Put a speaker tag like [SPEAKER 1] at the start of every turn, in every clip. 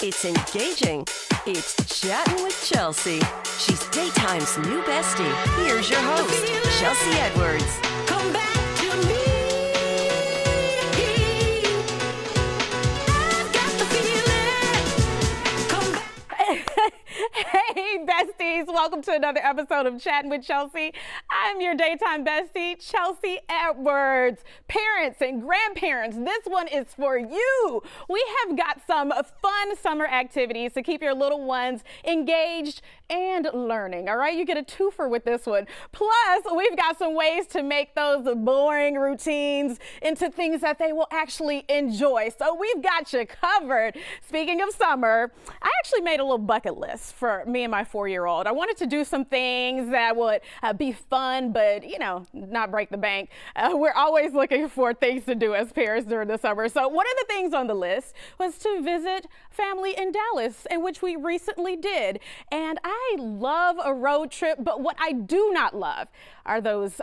[SPEAKER 1] It's engaging. It's Chattin' with Chelsea. She's daytime's new bestie. Here's your host, Chelsea Edwards.
[SPEAKER 2] Come back to me. I've got the feeling. Come back.
[SPEAKER 3] Hey, besties. Welcome to another episode of Chattin' with Chelsea. I'm your daytime bestie, Chelsea Edwards. Parents and grandparents, this one is for you. We have got some fun summer activities to keep your little ones engaged and learning, all right? You get a twofer with this one. Plus, we've got some ways to make those boring routines into things that they will actually enjoy. So we've got you covered. Speaking of summer, I actually made a little bucket list for me and my 4-year-old. I wanted to do some things that would be fun, but, you know, not break the bank. We're always looking for things to do as parents during the summer. So one of the things on the list was to visit family in Dallas, in which we recently did. And I love a road trip, but what I do not love are those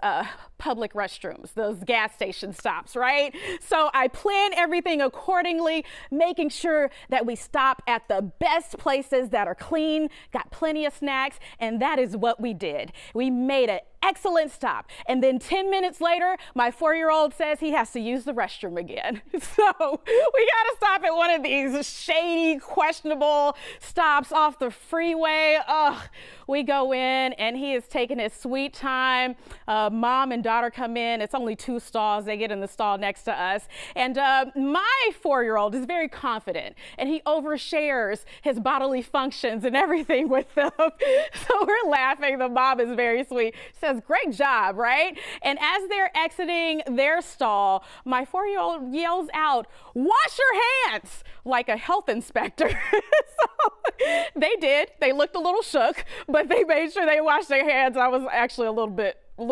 [SPEAKER 3] public restrooms, those gas station stops, right? So I plan everything accordingly, making sure that we stop at the best places that are clean, got plenty of snacks, and that is what we did. We made an excellent stop. And then 10 minutes later, my 4-year-old says he has to use the restroom again. So we got to stop at one of these shady, questionable stops off the freeway. We go in and he is taking his sweet time. Mom and daughter come in. It's only 2 stalls. They get in the stall next to us. And my 4-year-old is very confident and he overshares his bodily functions and everything with them. So we're laughing. The mom is very sweet. She says, "Great job," right? And as they're exiting their stall, my 4-year-old yells out, "Wash your hands," like a health inspector. So they did. They looked a little shook, but they made sure they washed their hands. I was actually a little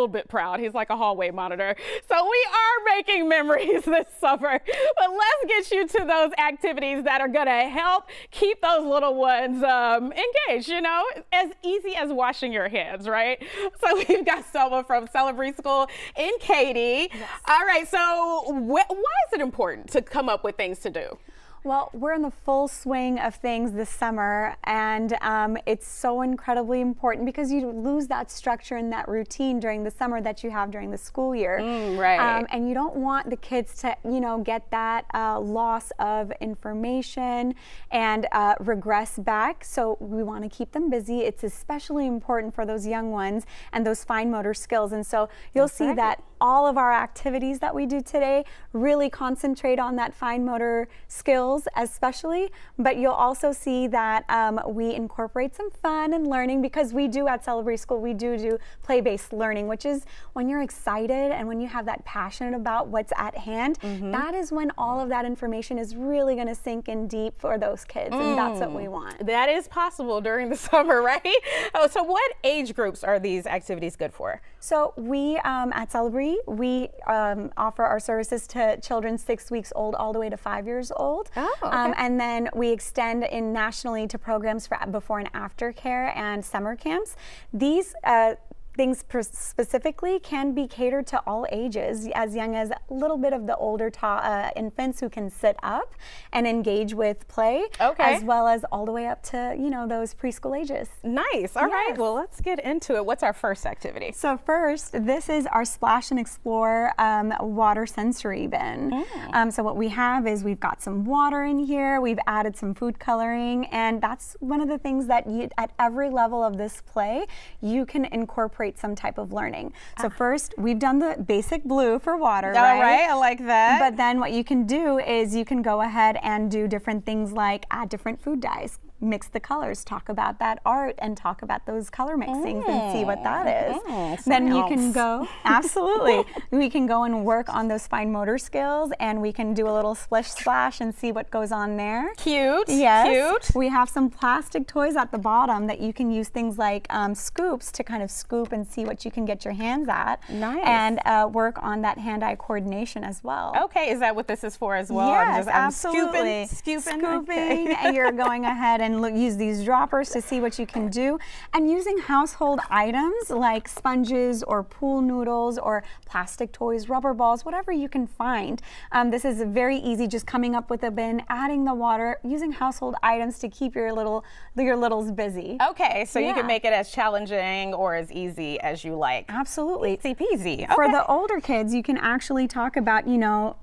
[SPEAKER 3] bit proud. He's like a hallway monitor. So we are making memories this summer, but let's get you to those activities that are gonna help keep those little ones engaged, you know, as easy as washing your hands, right? So we've got Selma from Celebrate School in Katy. Yes. All right, so why is it important to come up with things to do?
[SPEAKER 4] Well, we're in the full swing of things this summer, and it's so incredibly important because you lose that structure and that routine during the summer that you have during the school year.
[SPEAKER 3] Right.
[SPEAKER 4] And you don't want the kids to, you know, get that loss of information and regress back. So we want to keep them busy. It's especially important for those young ones and those fine motor skills. And so you'll see that all of our activities that we do today really concentrate on that fine motor skills especially, but you'll also see that we incorporate some fun and learning because we do at Celebrate School, we do play-based learning, which is when you're excited and when you have that passion about what's at hand, that is when all of that information is really going to sink in deep for those kids, and that's what we want.
[SPEAKER 3] That is possible during the summer, right? Oh, so what age groups are these activities good for?
[SPEAKER 4] So we at Celebrate, we offer our services to children 6 weeks old all the way to 5 years old.
[SPEAKER 3] Oh, okay.
[SPEAKER 4] And then we extend in nationally to programs for before and after care and summer camps. These things specifically can be catered to all ages, as young as a little bit of the older infants who can sit up and engage with play, as well as all the way up to, you know, those preschool ages.
[SPEAKER 3] Nice. All right. Well, let's get into it. What's our first activity?
[SPEAKER 4] So first, this is our Splash and Explore water sensory bin. So what we have is we've got some water in here. We've added some food coloring, and that's one of the things that you, at every level of this play, you can incorporate some type of learning. So first, we've done the basic blue for water, right?
[SPEAKER 3] All right, I like that.
[SPEAKER 4] But then what you can do is you can go ahead and do different things like add different food dyes, mix the colors, talk about that art, and talk about those color mixings and see what that is. Then you can go, absolutely, we can go and work on those fine motor skills, and we can do a little splish splash and see what goes on there.
[SPEAKER 3] Cute.
[SPEAKER 4] Yes.
[SPEAKER 3] Cute.
[SPEAKER 4] We have some plastic toys at the bottom that you can use things like scoops to kind of scoop and see what you can get your hands at.
[SPEAKER 3] Nice.
[SPEAKER 4] And work on that hand-eye coordination as well.
[SPEAKER 3] Okay, is that what this is for as well?
[SPEAKER 4] Yes,
[SPEAKER 3] I'm
[SPEAKER 4] absolutely.
[SPEAKER 3] Scooping.
[SPEAKER 4] Okay. And you're going ahead and use these droppers to see what you can do. And using household items like sponges or pool noodles or plastic toys, rubber balls, whatever you can find. This is very easy, just coming up with a bin, adding the water, using household items to keep your littles busy.
[SPEAKER 3] Okay, so you
[SPEAKER 4] Yeah.
[SPEAKER 3] can make it as challenging or as easy as you like.
[SPEAKER 4] Absolutely.
[SPEAKER 3] Easy peasy.
[SPEAKER 4] For
[SPEAKER 3] Okay.
[SPEAKER 4] the older kids, you can actually talk about,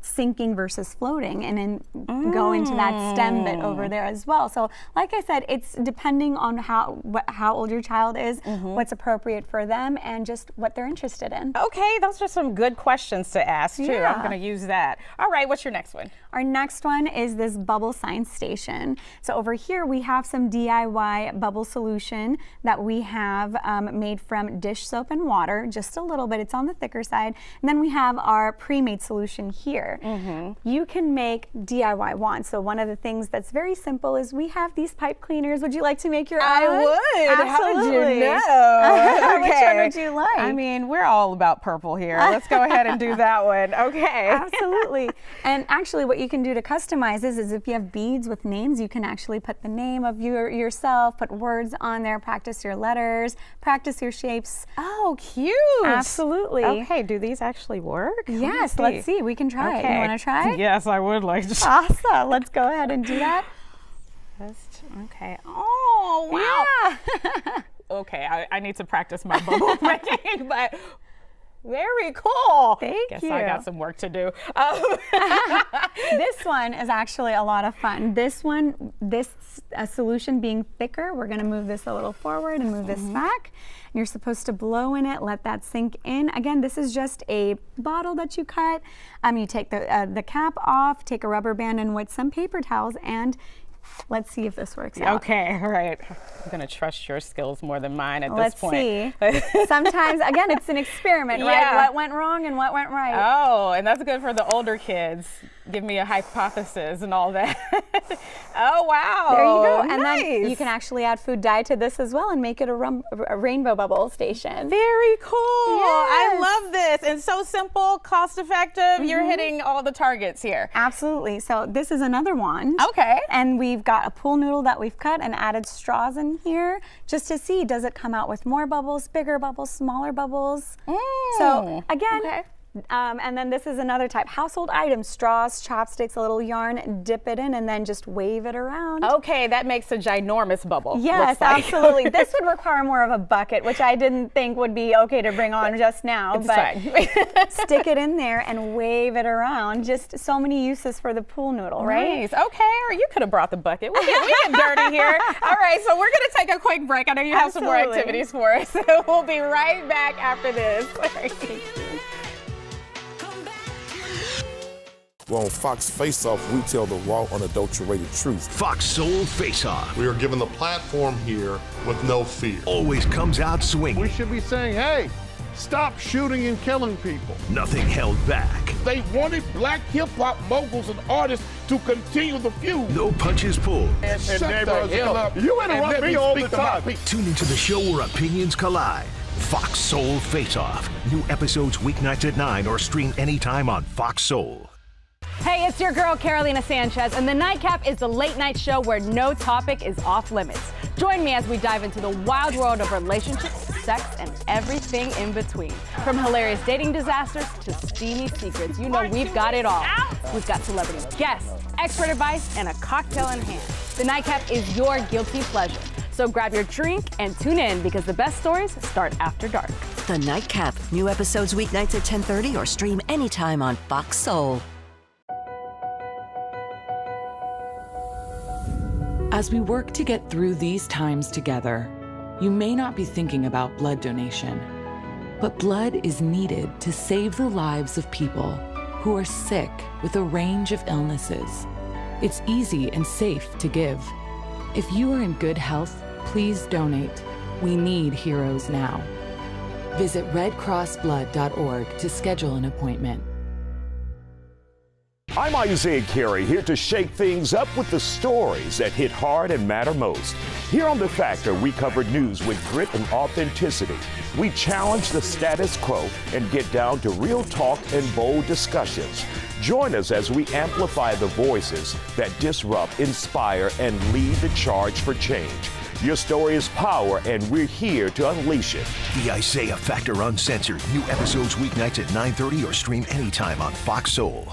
[SPEAKER 4] sinking versus floating and then go into that STEM bit over there as well. So like I said, it's depending on how old your child is, what's appropriate for them, and just what they're interested in.
[SPEAKER 3] Okay, those are some good questions to ask too.
[SPEAKER 4] Yeah.
[SPEAKER 3] I'm going to use that. All right, what's your next one?
[SPEAKER 4] Our next one is this bubble science station. So over here we have some DIY bubble solution that we have made from dish soap and water, just a little bit. It's on the thicker side. And then we have our pre-made solution here. You can make DIY wands. So one of the things that's very simple is we have these pipe cleaners. Would you like to make your own?
[SPEAKER 3] I would.
[SPEAKER 4] Absolutely.
[SPEAKER 3] How did you know?
[SPEAKER 4] Which one would you like?
[SPEAKER 3] I mean, we're all about purple here. Let's go ahead and do that one. Okay.
[SPEAKER 4] Absolutely. And actually what you can do to customize is if you have beads with names, you can actually put the name of yourself, put words on there, practice your letters, practice your shapes.
[SPEAKER 3] Oh, cute.
[SPEAKER 4] Absolutely.
[SPEAKER 3] Okay, do these actually work?
[SPEAKER 4] Yes, let's see. We can try it. You want to try?
[SPEAKER 3] Yes, I would like to.
[SPEAKER 4] Awesome. Let's go ahead and do that.
[SPEAKER 3] Okay. Oh, wow.
[SPEAKER 4] Yeah.
[SPEAKER 3] Okay, I need to practice my bubble making, but very cool.
[SPEAKER 4] Thank
[SPEAKER 3] Guess
[SPEAKER 4] you.
[SPEAKER 3] I got some work to do.
[SPEAKER 4] This one is actually a lot of fun. This solution being thicker, we're going to move this a little forward and move this back. You're supposed to blow in it, let that sink in. Again, this is just a bottle that you cut. You take the cap off, take a rubber band and with some paper towels, and let's see if this works out.
[SPEAKER 3] Okay, all right. I'm going to trust your skills more than mine at
[SPEAKER 4] Let's
[SPEAKER 3] this point.
[SPEAKER 4] see. Sometimes, again, it's an experiment,
[SPEAKER 3] Yeah.
[SPEAKER 4] right? What went wrong and what went right.
[SPEAKER 3] Oh, and that's good for the older kids. Give me a hypothesis and all that. Oh, wow.
[SPEAKER 4] There you go. And
[SPEAKER 3] Nice.
[SPEAKER 4] then you can actually add food dye to this as well and make it a rainbow bubble station.
[SPEAKER 3] Very cool. I
[SPEAKER 4] Yes.
[SPEAKER 3] love this. And so simple, cost effective. You're hitting all the targets here.
[SPEAKER 4] Absolutely. So this is another wand.
[SPEAKER 3] Okay.
[SPEAKER 4] And we've got a pool noodle that we've cut and added straws in here just to see, does it come out with more bubbles, bigger bubbles, smaller bubbles? So again,
[SPEAKER 3] Okay.
[SPEAKER 4] And then this is another type, household items, straws, chopsticks, a little yarn, dip it in and then just wave it around.
[SPEAKER 3] Okay, that makes a ginormous bubble.
[SPEAKER 4] Yes,
[SPEAKER 3] looks like.
[SPEAKER 4] absolutely. This would require more of a bucket, which I didn't think would be okay to bring on just now.
[SPEAKER 3] It's
[SPEAKER 4] but
[SPEAKER 3] fine.
[SPEAKER 4] stick it in there and wave it around. Just so many uses for the pool noodle, right?
[SPEAKER 3] Nice. Okay, or you could have brought the bucket. We get dirty here. All right, so we're going to take a quick break. I know you have some more
[SPEAKER 4] Absolutely.
[SPEAKER 3] activities for us. So we'll be right back after this.
[SPEAKER 5] Well, on Fox Face Off, we tell the raw, unadulterated truth.
[SPEAKER 6] Fox Soul Face Off
[SPEAKER 7] We are given the platform here with no fear.
[SPEAKER 6] always comes out swinging.
[SPEAKER 8] We should be saying, hey, stop shooting and killing people.
[SPEAKER 6] Nothing held back.
[SPEAKER 9] They wanted black hip-hop moguls and artists to continue the feud.
[SPEAKER 6] No punches pulled.
[SPEAKER 9] And shut the hell up.
[SPEAKER 8] You
[SPEAKER 9] and
[SPEAKER 8] interrupt
[SPEAKER 9] let
[SPEAKER 8] me all
[SPEAKER 9] speak
[SPEAKER 8] the
[SPEAKER 9] to my
[SPEAKER 8] time.
[SPEAKER 9] people.
[SPEAKER 6] Tune into the show where opinions collide. Fox Soul Face Off. New episodes weeknights at 9 or stream anytime on Fox Soul.
[SPEAKER 10] Hey, it's your girl Carolina Sanchez, and The Nightcap is the late night show where no topic is off limits. Join me as we dive into the wild world of relationships, sex, and everything in between. From hilarious dating disasters to steamy secrets, you know we've got it all. We've got celebrity guests, expert advice, and a cocktail in hand. The Nightcap is your guilty pleasure. So grab your drink and tune in because the best stories start after dark.
[SPEAKER 1] The Nightcap. New episodes weeknights at 10:30 or stream anytime on Fox Soul.
[SPEAKER 11] As we work to get through these times together, you may not be thinking about blood donation, but blood is needed to save the lives of people who are sick with a range of illnesses. It's easy and safe to give. If you are in good health, please donate. We need heroes now. Visit redcrossblood.org to schedule an appointment.
[SPEAKER 12] I'm Isaiah Carey, here to shake things up with the stories that hit hard and matter most. Here on The Factor, we cover news with grit and authenticity. We challenge the status quo and get down to real talk and bold discussions. Join us as we amplify the voices that disrupt, inspire, and lead the charge for change. Your story is power, and we're here to unleash it.
[SPEAKER 6] The Isaiah Factor Uncensored. New episodes weeknights at 9:30 or stream anytime on Fox Soul.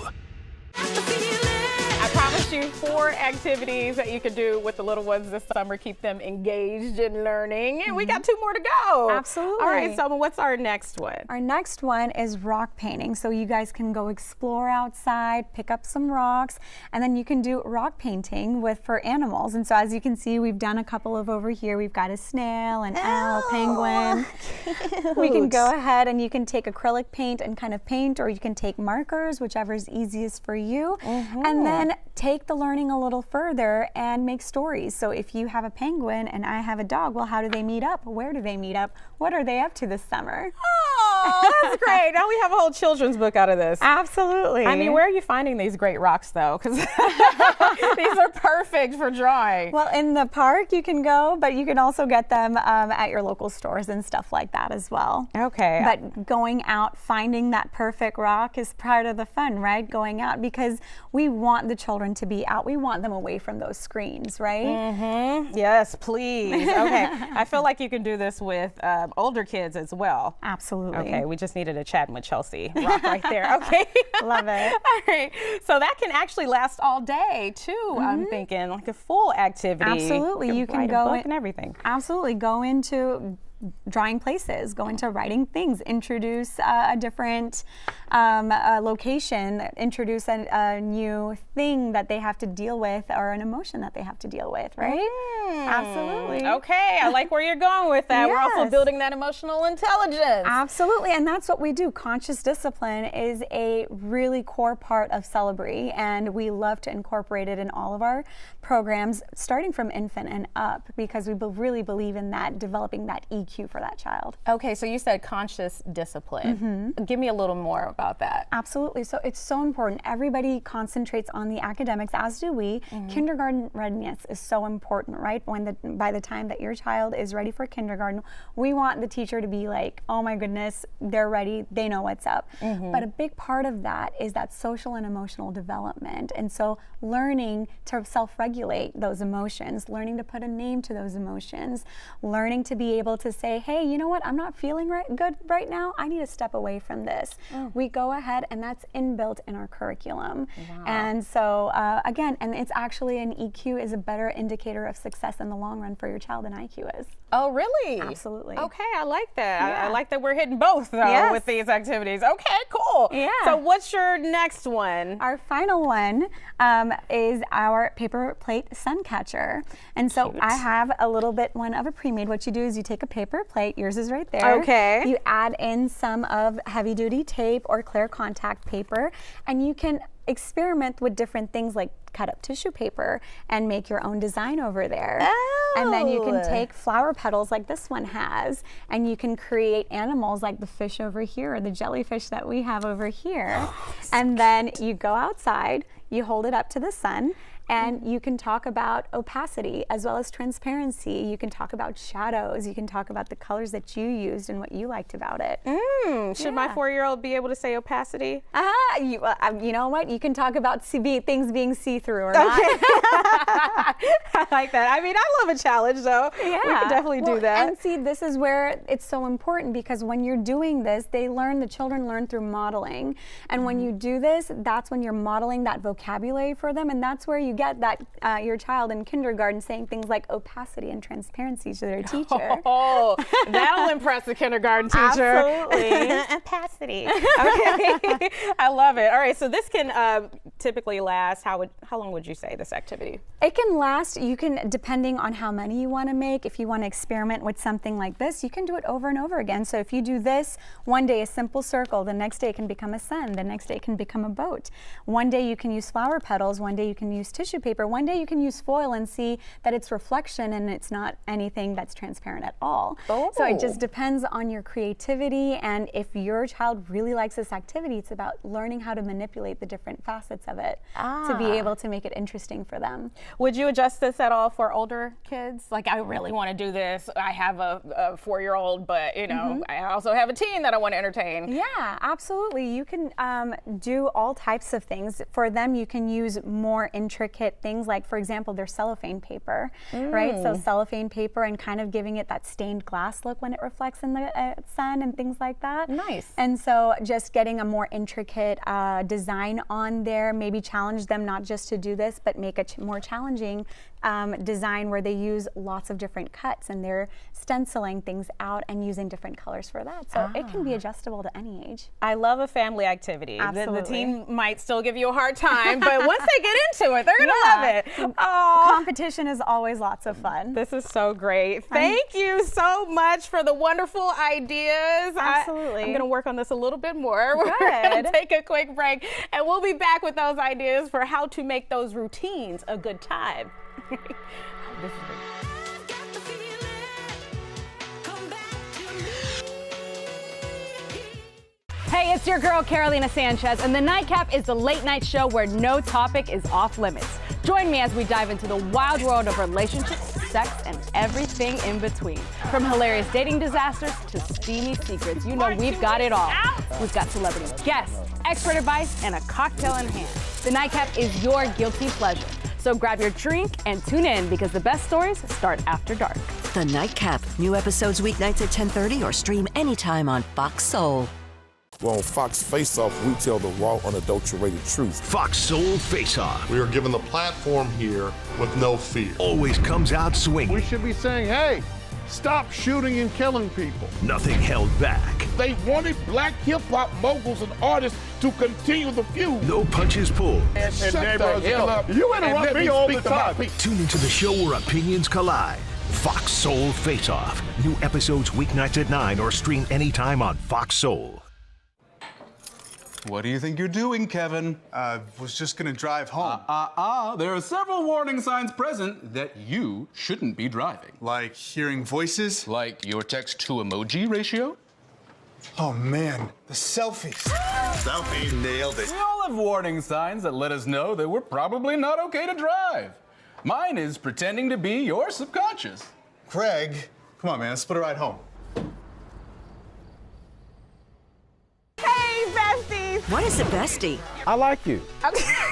[SPEAKER 3] I promise you 4 activities that you can do with the little ones this summer. Keep them engaged in learning. And we got 2 more to go.
[SPEAKER 4] Absolutely.
[SPEAKER 3] All right, Selma, what's our next one?
[SPEAKER 4] Our next one is rock painting. So you guys can go explore outside, pick up some rocks, and then you can do rock painting for animals. And so as you can see, we've done a couple of over here. We've got a snail, an owl, penguin.
[SPEAKER 3] Cute.
[SPEAKER 4] We can go ahead and you can take acrylic paint and kind of paint, or you can take markers, whichever is easiest for you. And then take the learning a little further and make stories. So if you have a penguin and I have a dog, well, how do they meet up? Where do they meet up? What are they up to this summer?
[SPEAKER 3] Oh, that's great. Now we have a whole children's book out of this.
[SPEAKER 4] Absolutely.
[SPEAKER 3] I mean, where are you finding these great rocks, though? Because these are perfect for drawing.
[SPEAKER 4] Well, in the park you can go, but you can also get them at your local stores and stuff like that as well.
[SPEAKER 3] Okay.
[SPEAKER 4] But going out, finding that perfect rock is part of the fun, right? Going out, because we want the children to be out. We want them away from those screens, right?
[SPEAKER 3] Yes, please. Okay. I feel like you can do this with older kids as well.
[SPEAKER 4] Absolutely.
[SPEAKER 3] Okay, we just needed a Chattin with Chelsea rock right there. Okay.
[SPEAKER 4] Love it.
[SPEAKER 3] All right. So that can actually last all day too. I'm thinking like a full activity.
[SPEAKER 4] Absolutely. You can
[SPEAKER 3] write
[SPEAKER 4] go
[SPEAKER 3] a book and everything.
[SPEAKER 4] Absolutely. Go into drawing places, go into writing things, introduce a different location, introduce a new thing that they have to deal with, or an emotion that they have to deal with, right? Absolutely.
[SPEAKER 3] Okay, I like where you're going with that. We're also
[SPEAKER 4] Yes.
[SPEAKER 3] building that emotional intelligence.
[SPEAKER 4] Absolutely, and that's what we do. Conscious discipline is a really core part of Celebrate, and we love to incorporate it in all of our programs, starting from infant and up, because we really believe in that, developing that EQ for that child.
[SPEAKER 3] Okay, so you said conscious discipline. Give me a little more about that.
[SPEAKER 4] Absolutely. So it's so important. Everybody concentrates on the academics, as do we. Kindergarten readiness is so important, right? By the time that your child is ready for kindergarten, we want the teacher to be like, oh my goodness, they're ready, they know what's up. But a big part of that is that social and emotional development. And so learning to self-regulate those emotions, learning to put a name to those emotions, learning to be able to say, hey, you know what, I'm not feeling good right now, I need to step away from this. We go ahead, and that's inbuilt in our curriculum. And so again, and it's actually an EQ is a better indicator of success in the long run for your child than IQ is.
[SPEAKER 3] Oh, really?
[SPEAKER 4] Absolutely.
[SPEAKER 3] Okay, I like that. I like that we're hitting both, though, with these activities. Okay, cool.
[SPEAKER 4] Yeah.
[SPEAKER 3] So what's your next one?
[SPEAKER 4] Our final one is our paper plate sun catcher. And so I have a little bit one of a pre-made. What you do is you take a paper plate, yours is right there.
[SPEAKER 3] Okay.
[SPEAKER 4] You add in some of heavy duty tape or clear contact paper, and you can experiment with different things like cut up tissue paper and make your own design over there. And then you can take flower petals like this one has, and you can create animals like the fish over here or the jellyfish that we have over here. And then you go outside, you hold it up to the sun, and you can talk about opacity as well as transparency. You can talk about shadows. You can talk about the colors that you used and what you liked about it.
[SPEAKER 3] Should my 4-year-old be able to say opacity?
[SPEAKER 4] You know what? You can talk about things being see-through or not.
[SPEAKER 3] I like that. I mean, I love a challenge, though.
[SPEAKER 4] Yeah.
[SPEAKER 3] We can definitely do that.
[SPEAKER 4] And see, this is where it's so important, because when you're doing this, the children learn through modeling. And when you do this, that's when you're modeling that vocabulary for them, and that's where you get that your child in kindergarten saying things like opacity and transparency to their teacher.
[SPEAKER 3] Oh, that'll impress the kindergarten teacher.
[SPEAKER 4] Absolutely.
[SPEAKER 3] Opacity. Okay. I love it. All right, so this can typically last, how long would you say this activity?
[SPEAKER 4] It can last, depending on how many you want to make, if you want to experiment with something like this, you can do it over and over again. So if you do this, one day a simple circle, the next day it can become a sun, the next day it can become a boat. One day you can use flower petals, one day you can use tissue tissue paper. One day you can use foil and see that it's reflection and it's not anything that's transparent at all.
[SPEAKER 3] Oh.
[SPEAKER 4] So it just depends on your creativity, and if your child really likes this activity, it's about learning how to manipulate the different facets of it to be able to make it interesting for them.
[SPEAKER 3] Would you adjust this at all for older kids? Like, I really want to do this. I have a 4-year-old, but you know, I also have a teen that I want to entertain.
[SPEAKER 4] Yeah, absolutely. You can do all types of things. For them, you can use more intricate things, like, for example, their cellophane paper, right? So cellophane paper and kind of giving it that stained glass look when it reflects in the sun and things like that.
[SPEAKER 3] Nice.
[SPEAKER 4] And so just getting a more intricate design on there, maybe challenge them not just to do this, but make a more challenging design where they use lots of different cuts and they're stenciling things out and using different colors for that. So it can be adjustable to any age.
[SPEAKER 3] I love a family activity.
[SPEAKER 4] Absolutely.
[SPEAKER 3] The teen might still give you a hard time, but once they get into it, they're going to love it. Oh,
[SPEAKER 4] competition is always lots of fun.
[SPEAKER 3] This is so great. Thank you so much for the wonderful ideas.
[SPEAKER 4] Absolutely.
[SPEAKER 3] I'm going to work on this a little bit more.
[SPEAKER 4] Good.
[SPEAKER 3] We're going to take a quick break, and we'll be back with those ideas for how to make those routines a good time. This is great.
[SPEAKER 10] Hey, it's your girl Carolina Sanchez, and the Nightcap is the late night show where no topic is off limits. Join me as we dive into the wild world of relationships, sex, and everything in between. From hilarious dating disasters to steamy secrets, you know we've got it all. We've got celebrity guests, expert advice, and a cocktail in hand. The Nightcap is your guilty pleasure. So grab your drink and tune in, because the best stories start after dark.
[SPEAKER 1] The Nightcap. New episodes weeknights at 10:30 or stream anytime on Fox Soul.
[SPEAKER 5] Well, on Fox Face Off, we tell the raw, unadulterated truth.
[SPEAKER 6] Fox Soul Face Off
[SPEAKER 7] We are given the platform here with no fear.
[SPEAKER 6] always comes out swinging.
[SPEAKER 8] We should be saying, hey, stop shooting and killing people.
[SPEAKER 6] Nothing held back.
[SPEAKER 9] They wanted black hip-hop moguls and artists to continue the feud.
[SPEAKER 6] No punches pulled.
[SPEAKER 9] Shut the hell up.
[SPEAKER 8] You
[SPEAKER 9] and
[SPEAKER 8] interrupt
[SPEAKER 9] let
[SPEAKER 8] me all
[SPEAKER 9] speak
[SPEAKER 8] the
[SPEAKER 9] to my
[SPEAKER 8] time.
[SPEAKER 9] people.
[SPEAKER 6] Tune into the show where opinions collide. Fox Soul Face Off. New episodes weeknights at 9 or stream anytime on Fox Soul.
[SPEAKER 13] What do you think you're doing, Kevin?
[SPEAKER 14] Was just gonna drive home.
[SPEAKER 13] There are several warning signs present that you shouldn't be driving.
[SPEAKER 14] Like hearing voices?
[SPEAKER 13] Like your text-to-emoji ratio?
[SPEAKER 14] Oh man, the selfies. Selfie, nailed it.
[SPEAKER 13] We all have warning signs that let us know that we're probably not okay to drive. Mine is pretending to be your subconscious.
[SPEAKER 14] Craig, come on man, let's split a ride home.
[SPEAKER 3] Hey, besties.
[SPEAKER 1] What is a bestie?
[SPEAKER 8] I like you.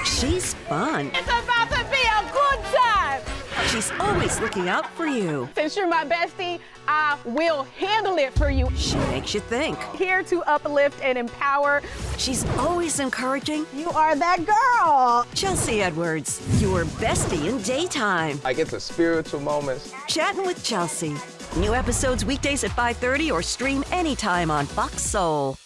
[SPEAKER 1] She's fun.
[SPEAKER 3] It's about to be a good time.
[SPEAKER 1] She's always looking out for you.
[SPEAKER 3] Since you're my bestie, I will handle it for you.
[SPEAKER 1] She makes you think.
[SPEAKER 3] Here to uplift and empower.
[SPEAKER 1] She's always encouraging.
[SPEAKER 3] You are that girl.
[SPEAKER 1] Chelsea Edwards, your bestie in daytime.
[SPEAKER 15] I get the spiritual moments.
[SPEAKER 1] Chatting with Chelsea. New episodes weekdays at 5:30 or stream anytime on Fox Soul.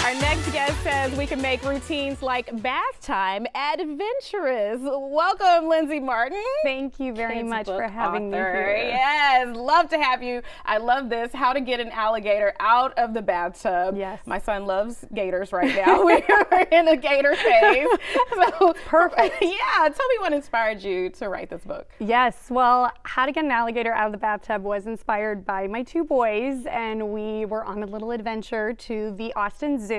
[SPEAKER 3] Our next guest says we can make routines like bath time adventurous. Welcome, Lindsay Martin.
[SPEAKER 16] Thank you very much for having me here.
[SPEAKER 3] Yes, love to have you. I love this, how to get an alligator out of the bathtub.
[SPEAKER 16] Yes.
[SPEAKER 3] My son loves gators right now. We're in a gator phase. So,
[SPEAKER 16] perfect.
[SPEAKER 3] Yeah, tell me what inspired you to write this book.
[SPEAKER 16] Yes, well, How to Get an Alligator Out of the Bathtub was inspired by my two boys, and we were on a little adventure to the Austin Zoo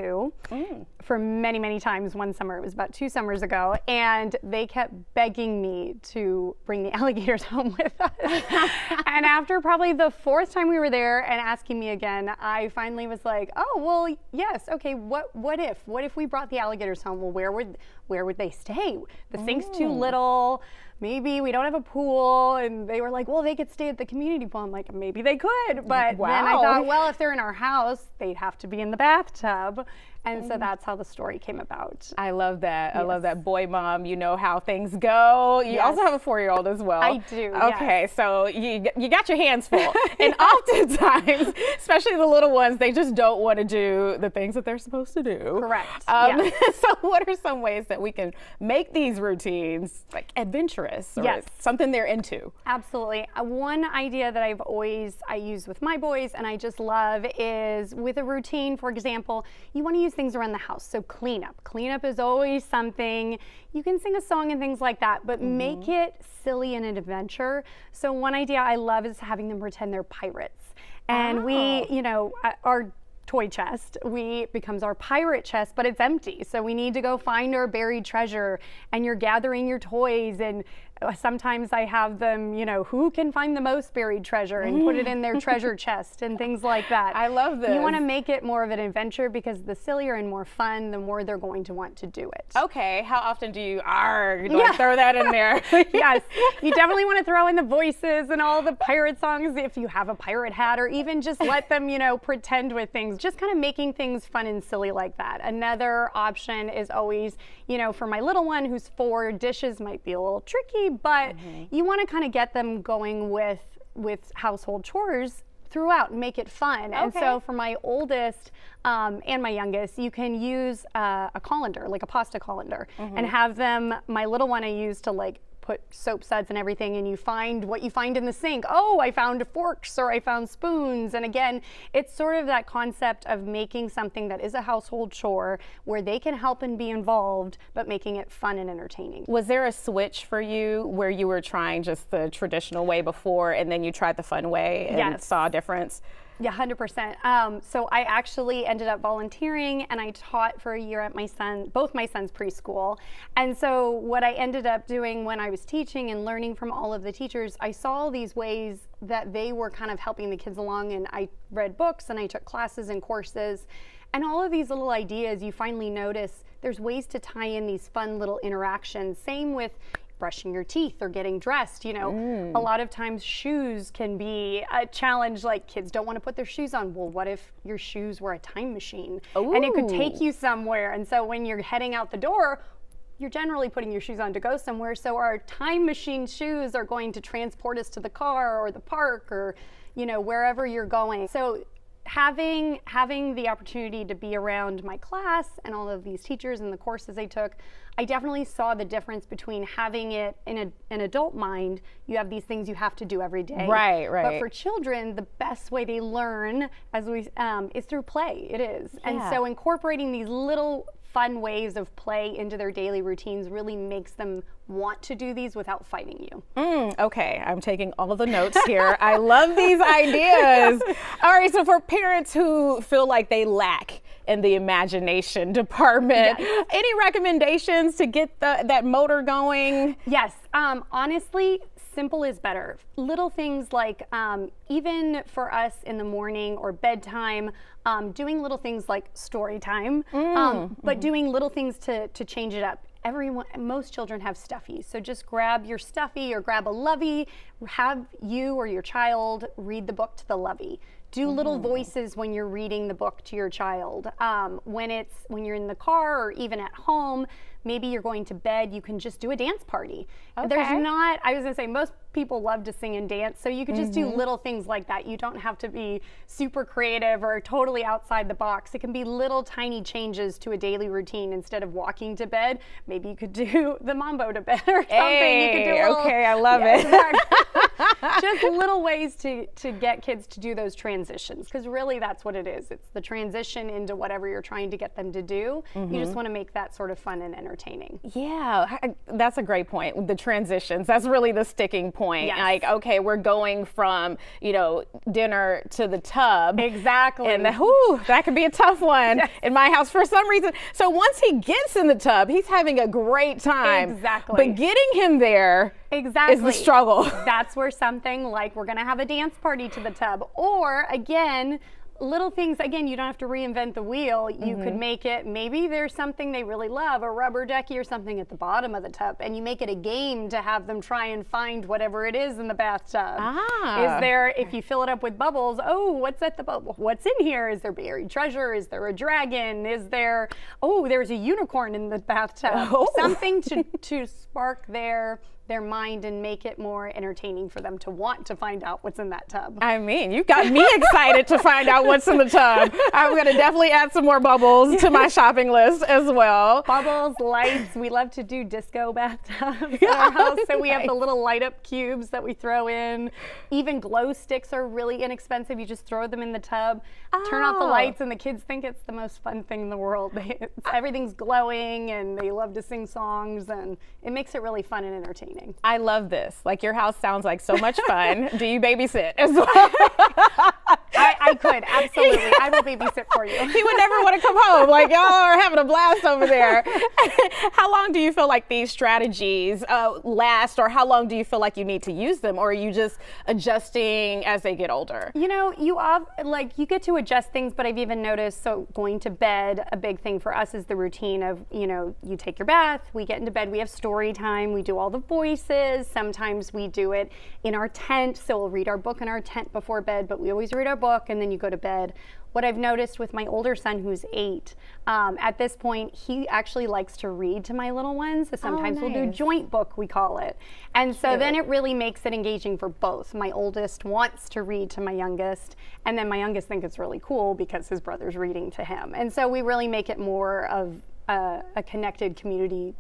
[SPEAKER 16] for many, many times one summer. It was about 2 summers ago, and they kept begging me to bring the alligators home with us. And after probably the 4th time we were there and asking me again, I finally was like, oh, well, yes, okay, what if we brought the alligators home? Well, where would they stay? The sink's too little. Maybe we don't have a pool. And they were like, well, they could stay at the community pool. I'm like, maybe they could. But then I thought, well, if they're in our house, they'd have to be in the bathtub. And so that's how the story came about.
[SPEAKER 3] I love that. Yes. I love that. Boy, mom, you know how things go. You also have a 4-year-old as well.
[SPEAKER 16] I do.
[SPEAKER 3] Okay,
[SPEAKER 16] yes.
[SPEAKER 3] so you got your hands full. And oftentimes, especially the little ones, they just don't want to do the things that they're supposed to do.
[SPEAKER 16] Correct.
[SPEAKER 3] So what are some ways that we can make these routines like adventurous or something they're into?
[SPEAKER 16] Absolutely. One idea that I use with my boys and I just love is with a routine, for example, you want to use things around the house. So cleanup. Cleanup is always something. You can sing a song and things like that, but make it silly and an adventure. So one idea I love is having them pretend they're pirates. And we, you know, our toy chest becomes our pirate chest, but it's empty. So we need to go find our buried treasure, and you're gathering your toys, and sometimes I have them, you know, who can find the most buried treasure and put it in their treasure chest and things like that.
[SPEAKER 3] I love this.
[SPEAKER 16] You want to make it more of an adventure, because the sillier and more fun, the more they're going to want to do it.
[SPEAKER 3] Okay, how often do you throw that in there?
[SPEAKER 16] Yes, you definitely want to throw in the voices and all the pirate songs if you have a pirate hat, or even just let them, you know, pretend with things, just kind of making things fun and silly like that. Another option is always, you know, for my little one who's 4, dishes might be a little tricky, but you want to kind of get them going with household chores throughout and make it fun. And so for my oldest and my youngest, you can use a colander, like a pasta colander, and have them, my little one I use to like put soap suds and everything, and you find what you find in the sink. Oh, I found forks, or I found spoons. And again, it's sort of that concept of making something that is a household chore where they can help and be involved, but making it fun and entertaining.
[SPEAKER 3] Was there a switch for you where you were trying just the traditional way before, and then you tried the fun way and saw a difference?
[SPEAKER 16] Yeah, 100%. So I actually ended up volunteering, and I taught for a year at both my son's preschool. And so what I ended up doing when I was teaching and learning from all of the teachers, I saw these ways that they were kind of helping the kids along, and I read books and I took classes and courses. And all of these little ideas, you finally notice there's ways to tie in these fun little interactions. Same with brushing your teeth or getting dressed. You know, a lot of times shoes can be a challenge. Like, kids don't want to put their shoes on. Well, what if your shoes were a time machine? And it could take you somewhere. And so when you're heading out the door, you're generally putting your shoes on to go somewhere. So our time machine shoes are going to transport us to the car or the park, or, you know, wherever you're going. So having the opportunity to be around my class and all of these teachers and the courses I took, I definitely saw the difference between having it in an adult mind. You have these things you have to do every day.
[SPEAKER 3] Right.
[SPEAKER 16] But for children, the best way they learn is through play. It is.
[SPEAKER 3] Yeah.
[SPEAKER 16] And so incorporating these little fun ways of play into their daily routines really makes them want to do these without fighting you.
[SPEAKER 3] Okay, I'm taking all of the notes here. I love these ideas. All right, so for parents who feel like they lack in the imagination department, any recommendations to get that motor going?
[SPEAKER 16] Yes, honestly, simple is better. Little things like even for us in the morning or bedtime, doing little things like story time, but doing little things to change it up. Most children have stuffies, so just grab your stuffy or grab a lovey, have you or your child read the book to the lovey. Do little voices when you're reading the book to your child. When you're in the car or even at home, maybe you're going to bed, you can just do a dance party. I was gonna say, most people love to sing and dance, so you could just do little things like that. You don't have to be super creative or totally outside the box. It can be little tiny changes to a daily routine. Instead of walking to bed, maybe you could do the mambo to bed or something.
[SPEAKER 3] Hey,
[SPEAKER 16] you could do a little,
[SPEAKER 3] I love it.
[SPEAKER 16] just little ways to get kids to do those transitions, because really that's what it is. It's the transition into whatever you're trying to get them to do. You just want to make that sort of fun and entertaining.
[SPEAKER 3] Yeah, that's a great point. The transitions, that's really the sticking point.
[SPEAKER 16] Yes.
[SPEAKER 3] Like, okay, we're going from, dinner to the tub.
[SPEAKER 16] Exactly.
[SPEAKER 3] And that could be a tough one in my house for some reason. So once he gets in the tub, he's having a great time.
[SPEAKER 16] Exactly.
[SPEAKER 3] But getting him there is the struggle.
[SPEAKER 16] That's where something like, we're going to have a dance party to the tub. Or again, little things, again, you don't have to reinvent the wheel. You could make it, maybe there's something they really love, a rubber ducky or something at the bottom of the tub, and you make it a game to have them try and find whatever it is in the bathtub. Is there, if you fill it up with bubbles, what's at the bubble? What's in here? Is there buried treasure? Is there a dragon? Is there, there's a unicorn in the bathtub. Something to spark their their mind and make it more entertaining for them to want to find out what's in that tub.
[SPEAKER 3] I mean, you got me excited to find out what's in the tub. I'm going to definitely add some more bubbles to my shopping list as well.
[SPEAKER 16] Bubbles, lights. We love to do disco bathtubs in our house. So we have the little light up cubes that we throw in. Even glow sticks are really inexpensive. You just throw them in the tub, turn off the lights, and the kids think it's the most fun thing in the world. Everything's glowing and they love to sing songs, and it makes it really fun and entertaining.
[SPEAKER 3] I love this. Like, your house sounds like so much fun. Do you babysit as well?
[SPEAKER 16] I could, absolutely. I will babysit for you.
[SPEAKER 3] He would never want to come home. Like, y'all are having a blast over there. How long do you feel like these strategies last, or how long do you feel like you need to use them, or are you just adjusting as they get older?
[SPEAKER 16] You know, you get to adjust things, but I've even noticed, so going to bed, a big thing for us is the routine of, you take your bath, we get into bed, we have story time, we do all the voices. Sometimes we do it in our tent, so we'll read our book in our tent before bed, but we always read our book and then you go to bed. What I've noticed with my older son, who's 8, at this point, he actually likes to read to my little ones. So sometimes we'll do joint book, we call it. And so then it really makes it engaging for both. My oldest wants to read to my youngest, and then my youngest thinks it's really cool because his brother's reading to him. And so we really make it more of a connected community,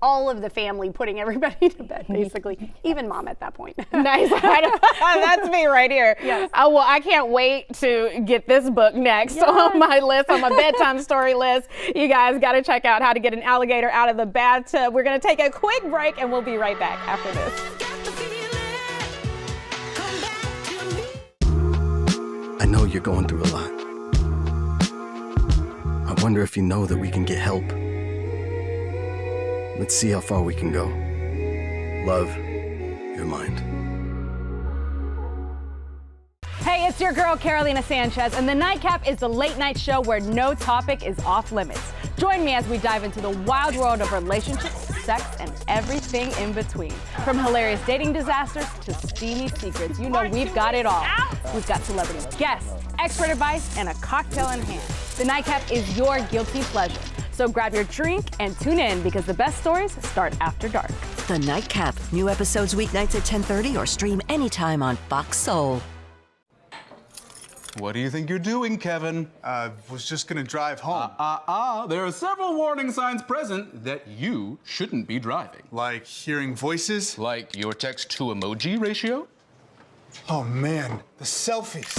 [SPEAKER 16] all of the family putting everybody to bed, basically, even mom at that point.
[SPEAKER 3] Nice. That's me right here.
[SPEAKER 16] Yes.
[SPEAKER 3] Well, I can't wait to get this book next on my list, on my bedtime story list. You guys got to check out How to Get an Alligator Out of the Bathtub. We're going to take a quick break and we'll be right back after this.
[SPEAKER 17] I know you're going through a lot. I wonder if you know that we can get help. Let's see how far we can go. Love, your mind.
[SPEAKER 10] Hey, it's your girl, Carolina Sanchez, and The Nightcap is the late night show where no topic is off limits. Join me as we dive into the wild world of relationships, sex, and everything in between. From hilarious dating disasters to steamy secrets, we've got it all. We've got celebrity guests, expert advice, and a cocktail in hand. The Nightcap is your guilty pleasure. So grab your drink and tune in because the best stories start after dark.
[SPEAKER 1] The Nightcap. New episodes weeknights at 10:30 or stream anytime on Fox Soul.
[SPEAKER 13] What do you think you're doing, Kevin?
[SPEAKER 14] Was just gonna drive home.
[SPEAKER 13] There are several warning signs present that you shouldn't be driving.
[SPEAKER 14] Like hearing voices?
[SPEAKER 13] Like your text-to-emoji ratio?
[SPEAKER 14] Oh man, the selfies.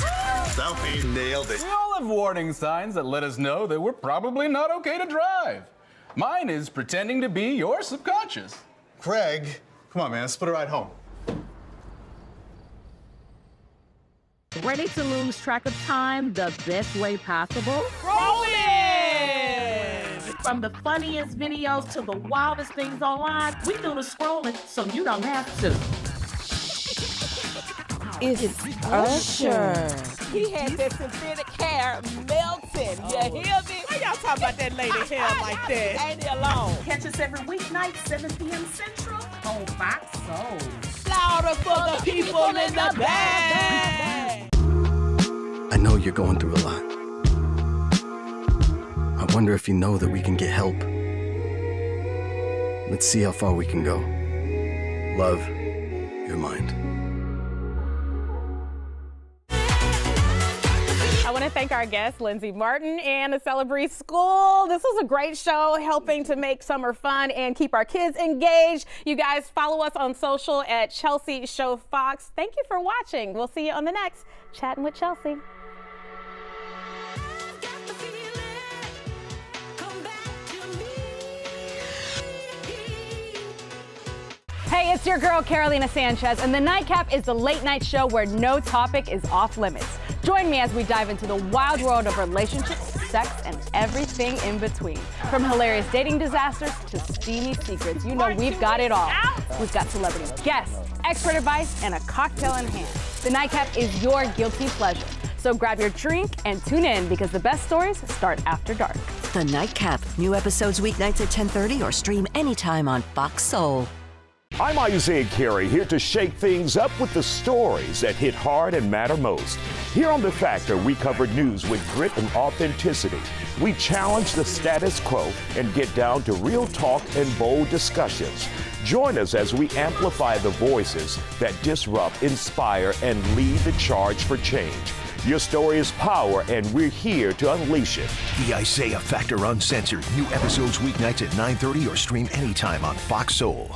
[SPEAKER 7] Selfie nailed it.
[SPEAKER 13] We all have warning signs that let us know that we're probably not okay to drive. Mine is pretending to be your subconscious.
[SPEAKER 14] Craig, come on man, let's split a ride home.
[SPEAKER 18] Ready to lose track of time the best way possible?
[SPEAKER 2] Rolling!
[SPEAKER 18] From the funniest videos to the wildest things online, we do the scrolling so you don't have to.
[SPEAKER 2] It's Usher. He had that synthetic hair melting. You hear me? Why y'all talking about that lady hair like that? Ain't he alone?
[SPEAKER 18] Catch us every weeknight, 7 p.m. Central on Fox Soul.
[SPEAKER 2] Louder for the people in the back.
[SPEAKER 17] I know you're going through a lot. I wonder if you know that we can get help. Let's see how far we can go. Love, your mind.
[SPEAKER 3] I want to thank our guest, Lindsay Martin and the Celebrity School. This was a great show, helping to make summer fun and keep our kids engaged. You guys follow us on social at Chelsea Show Fox. Thank you for watching. We'll see you on the next Chattin' with Chelsea.
[SPEAKER 10] Hey, it's your girl, Carolina Sanchez, and The Nightcap is the late night show where no topic is off limits. Join me as we dive into the wild world of relationships, sex, and everything in between. From hilarious dating disasters to steamy secrets, we've got it all. We've got celebrity guests, expert advice, and a cocktail in hand. The Nightcap is your guilty pleasure. So grab your drink and tune in because the best stories start after dark.
[SPEAKER 1] The Nightcap. New episodes weeknights at 10:30 or stream anytime on Fox Soul.
[SPEAKER 12] I'm Isaiah Carey, here to shake things up with the stories that hit hard and matter most. Here on The Factor, we cover news with grit and authenticity. We challenge the status quo and get down to real talk and bold discussions. Join us as we amplify the voices that disrupt, inspire, and lead the charge for change. Your story is power, and we're here to unleash it.
[SPEAKER 6] The Isaiah Factor Uncensored. New episodes weeknights at 9:30 or stream anytime on Fox Soul.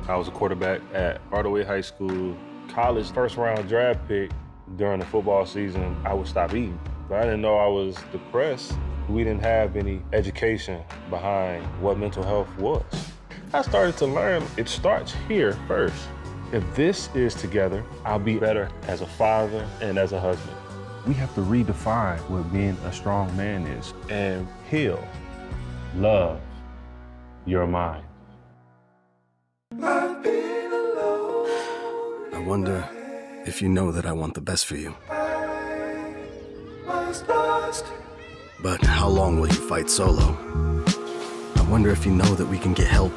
[SPEAKER 19] I was a quarterback at Hardaway High School. College first-round draft pick. During the football season, I would stop eating. But I didn't know I was depressed. We didn't have any education behind what mental health was. I started to learn it starts here first. If this is together, I'll be better as a father and as a husband. We have to redefine what being a strong man is and heal, love your mind.
[SPEAKER 17] I wonder if you know that I want the best for you. But how long will you fight solo? I wonder if you know that we can get help.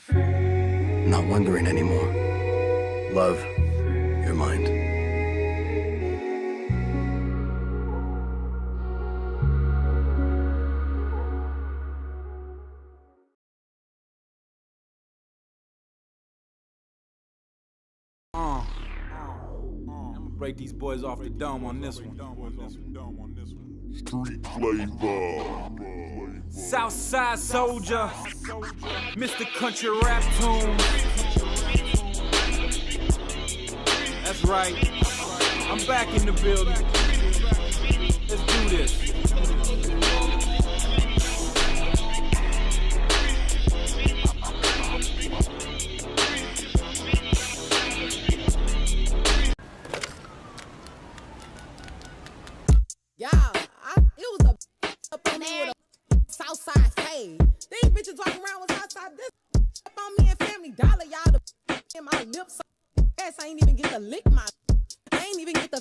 [SPEAKER 17] Not wondering anymore. Love your mind.
[SPEAKER 20] I'm gonna break these boys off the dome on this one.
[SPEAKER 5] Street flavor.
[SPEAKER 20] Southside soldier, Mr. Country Rap Tune. That's right, I'm back in the building. Let's do this.
[SPEAKER 2] It was a up on me with a Southside fade. These bitches walking around with Southside this up on me and Family Dollar, y'all. The in my lips, ass I ain't even get to lick my. I ain't even get to